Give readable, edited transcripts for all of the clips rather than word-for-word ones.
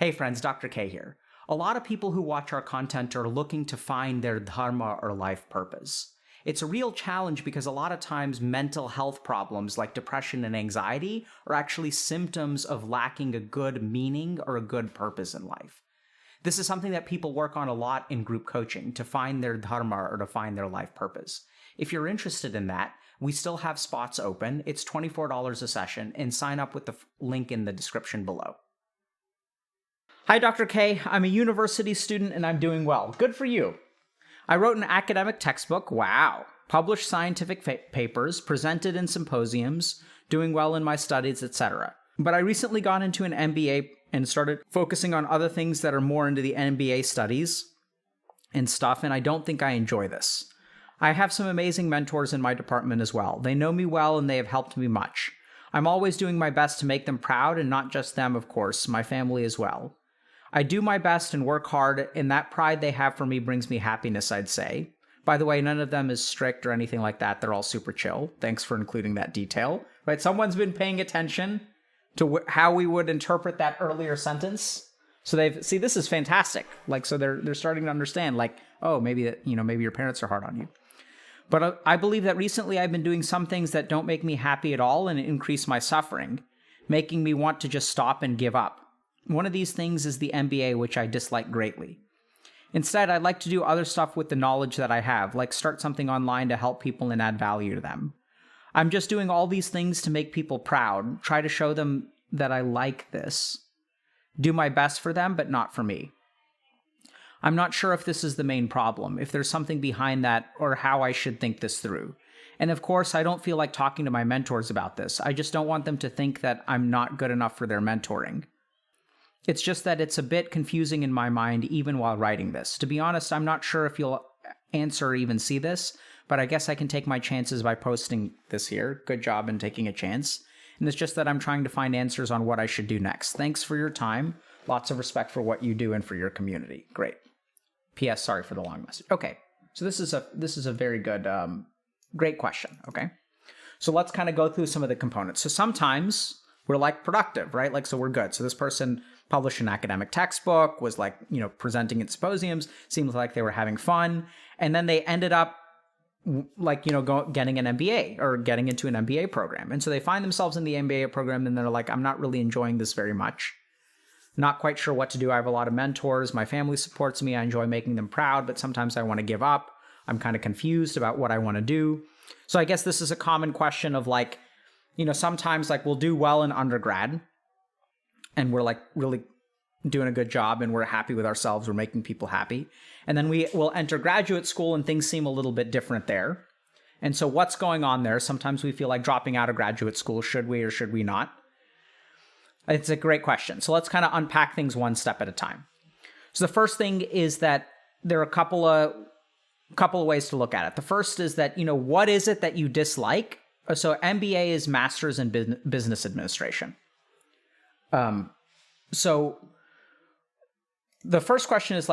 Hey friends, Dr. K here. A lot of people who watch our content are looking to find their dharma or life purpose. It's a real challenge because a lot of times mental health problems like depression and anxiety are actually symptoms of lacking a good meaning or a good purpose in life. This is something that people work on a lot in group coaching to find their dharma or to find their life purpose. If you're interested in that, we still have spots open. It's $24 a session, and sign up with the link in the description below. Hi, Dr. K. I'm a university student and I'm doing well. Good for you. I wrote an academic textbook, wow, published scientific papers, presented in symposiums, doing well in my studies, etc. But I recently got into an MBA and started focusing on other things that are more into the MBA studies and stuff, and I don't think I enjoy this. I have some amazing mentors in my department as well. They know me well and they have helped me much. I'm always doing my best to make them proud, and not just them, of course, my family as well. I do my best and work hard, and that pride they have for me brings me happiness, I'd say. By the way, none of them is strict or anything like that. They're all super chill. Thanks for including that detail. Right? Someone's been paying attention to how we would interpret that earlier sentence. So see, this is fantastic. So they're starting to understand, oh, maybe maybe your parents are hard on you. But I believe that recently I've been doing some things that don't make me happy at all and increase my suffering, making me want to just stop and give up. One of these things is the MBA, which I dislike greatly. Instead, I'd like to do other stuff with the knowledge that I have, like start something online to help people and add value to them. I'm just doing all these things to make people proud, try to show them that I like this, do my best for them, but not for me. I'm not sure if this is the main problem, if there's something behind that, or how I should think this through. And of course, I don't feel like talking to my mentors about this. I just don't want them to think that I'm not good enough for their mentoring. It's just that it's a bit confusing in my mind even while writing this. To be honest, I'm not sure if you'll answer or even see this, but I guess I can take my chances by posting this here. Good job in taking a chance. And it's just that I'm trying to find answers on what I should do next. Thanks for your time. Lots of respect for what you do and for your community. Great. P.S. Sorry for the long message. Okay, so this is a very good, great question, okay? So let's kind of go through some of the components. So sometimes we're productive, right? So we're good. So this person published an academic textbook, was presenting at symposiums, seems like they were having fun, and then they ended up getting an MBA or getting into an MBA program. And so they find themselves in the MBA program and they're like, I'm not really enjoying this very much. Not quite sure what to do. I have a lot of mentors. My family supports me. I enjoy making them proud, but sometimes I want to give up. I'm kind of confused about what I want to do. So I guess this is a common question of sometimes we'll do well in undergrad and we're really doing a good job and we're happy with ourselves. We're making people happy. And then we will enter graduate school and things seem a little bit different there. And so what's going on there? Sometimes we feel like dropping out of graduate school. Should we or should we not? It's a great question. So let's kind of unpack things one step at a time. So the first thing is that there are a couple of ways to look at it. The first is that, what is it that you dislike? So MBA is Master's in Business Administration. So the first question is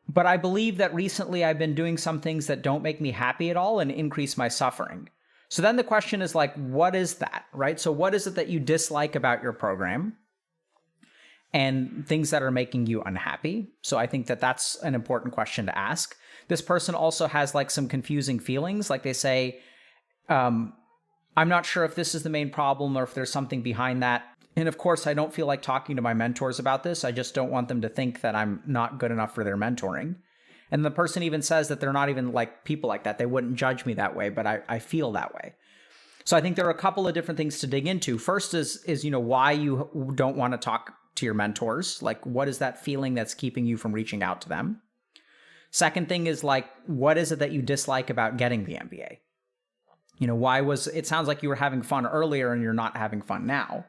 but I believe that recently I've been doing some things that don't make me happy at all and increase my suffering. So then the question is what is that, right? So what is it that you dislike about your program and things that are making you unhappy? So I think that that's an important question to ask. This person also has some confusing feelings. They say, I'm not sure if this is the main problem or if there's something behind that. And of course, I don't feel like talking to my mentors about this. I just don't want them to think that I'm not good enough for their mentoring. And the person even says that they're not even people like that. They wouldn't judge me that way, but I feel that way. So I think there are a couple of different things to dig into. First is why you don't want to talk to your mentors. What is that feeling that's keeping you from reaching out to them? Second thing is what is it that you dislike about getting the MBA? It sounds like you were having fun earlier and you're not having fun now.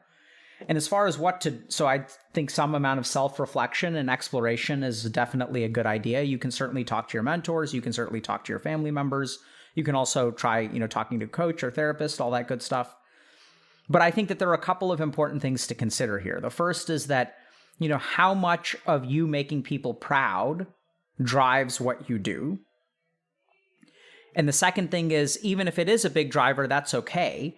And as far as so I think some amount of self-reflection and exploration is definitely a good idea. You can certainly talk to your mentors. You can certainly talk to your family members. You can also try, talking to a coach or therapist, all that good stuff. But I think that there are a couple of important things to consider here. The first is that, how much of you making people proud drives what you do. And the second thing is, even if it is a big driver, that's okay.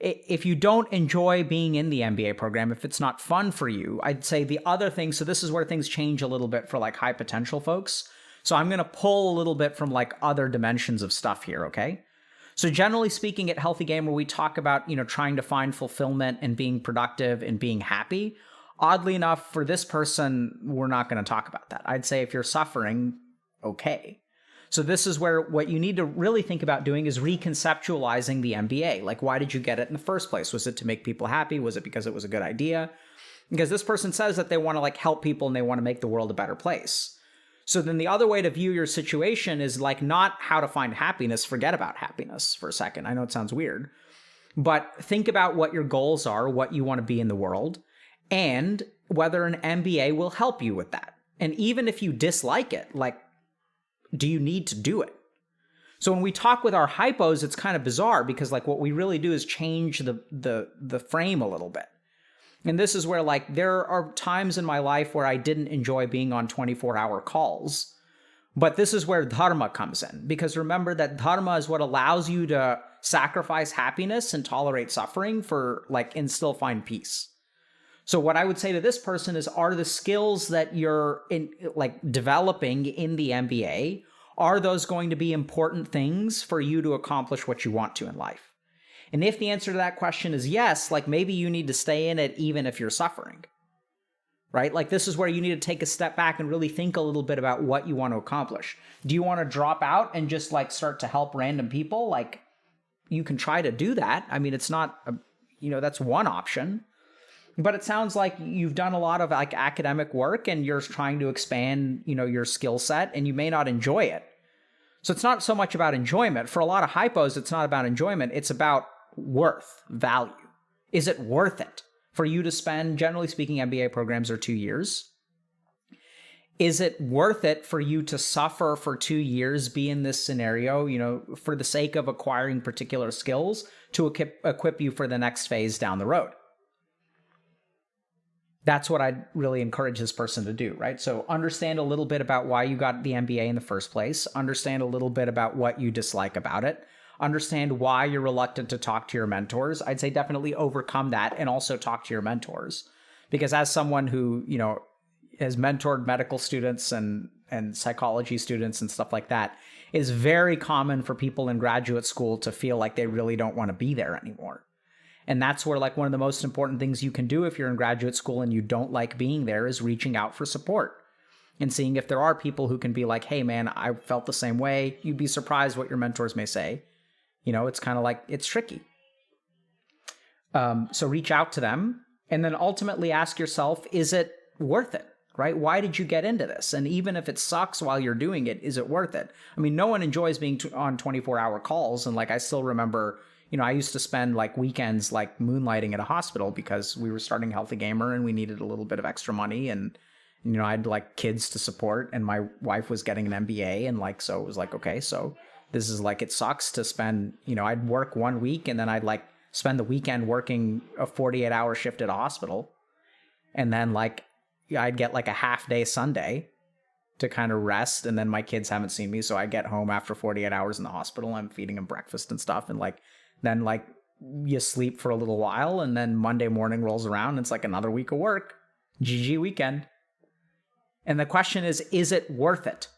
if you don't enjoy being in the MBA program, if it's not fun for you, I'd say the other thing, so this is where things change a little bit for like high potential folks. So I'm going to pull a little bit from like other dimensions of stuff here, okay? So generally speaking, at Healthy Gamer, we talk about, trying to find fulfillment and being productive and being happy. Oddly enough, for this person, we're not going to talk about that. I'd say if you're suffering, okay. So this is where what you need to really think about doing is reconceptualizing the MBA. Like, why did you get it in the first place? Was it to make people happy? Was it because it was a good idea? Because this person says that they want to like help people and they want to make the world a better place. So then the other way to view your situation is like not how to find happiness. Forget about happiness for a second. I know it sounds weird, but think about what your goals are, what you want to be in the world, and whether an MBA will help you with that. And even if you dislike it, like, do you need to do it? So when we talk with our hypos, it's kind of bizarre because like what we really do is change the frame a little bit. And this is where like there are times in my life where I didn't enjoy being on 24-hour calls. But this is where dharma comes in, because remember that dharma is what allows you to sacrifice happiness and tolerate suffering for like and still find peace. So what I would say to this person is, are the skills that you're in, like developing in the MBA, are those going to be important things for you to accomplish what you want to in life? And if the answer to that question is yes, like maybe you need to stay in it even if you're suffering, right? Like this is where you need to take a step back and really think a little bit about what you want to accomplish. Do you want to drop out and just like start to help random people? Like you can try to do that. I mean, it's not, that's one option. But it sounds like you've done a lot of like academic work and you're trying to expand, your skill set, and you may not enjoy it. So it's not so much about enjoyment. For a lot of hypos, it's not about enjoyment. It's about worth, value. Is it worth it for you to spend, generally speaking, MBA programs are 2 years? Is it worth it for you to suffer for 2 years, be in this scenario, for the sake of acquiring particular skills to equip you for the next phase down the road? That's what I'd really encourage this person to do, right? So understand a little bit about why you got the MBA in the first place. Understand a little bit about what you dislike about it. Understand why you're reluctant to talk to your mentors. I'd say definitely overcome that and also talk to your mentors. Because as someone who, has mentored medical students and psychology students and stuff like that, it is very common for people in graduate school to feel like they really don't want to be there anymore. And that's where like one of the most important things you can do if you're in graduate school and you don't like being there is reaching out for support and seeing if there are people who can be like, hey man, I felt the same way. You'd be surprised what your mentors may say. It's kind of like, it's tricky. So reach out to them and then ultimately ask yourself, is it worth it? Right? Why did you get into this? And even if it sucks while you're doing it, is it worth it? I mean, no one enjoys being on 24-hour calls. And like, I still remember, I used to spend like weekends like moonlighting at a hospital because we were starting Healthy Gamer and we needed a little bit of extra money. And, I had like kids to support and my wife was getting an MBA. And like, so it was like, okay, so this is like, it sucks to spend, I'd work 1 week and then I'd like spend the weekend working a 48-hour shift at a hospital. And then like, I'd get like a half day Sunday to kind of rest. And then my kids haven't seen me. So I get home after 48 hours in the hospital. I'm feeding them breakfast and stuff. And like, then like you sleep for a little while and then Monday morning rolls around and it's like another week of work. GG weekend. And the question is it worth it?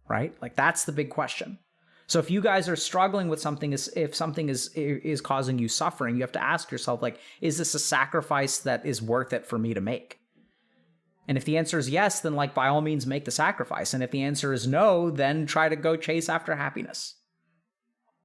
Right? Like that's the big question. So if you guys are struggling with something, if something is causing you suffering, you have to ask yourself, like, is this a sacrifice that is worth it for me to make? And if the answer is yes, then like by all means make the sacrifice. And if the answer is no, then try to go chase after happiness.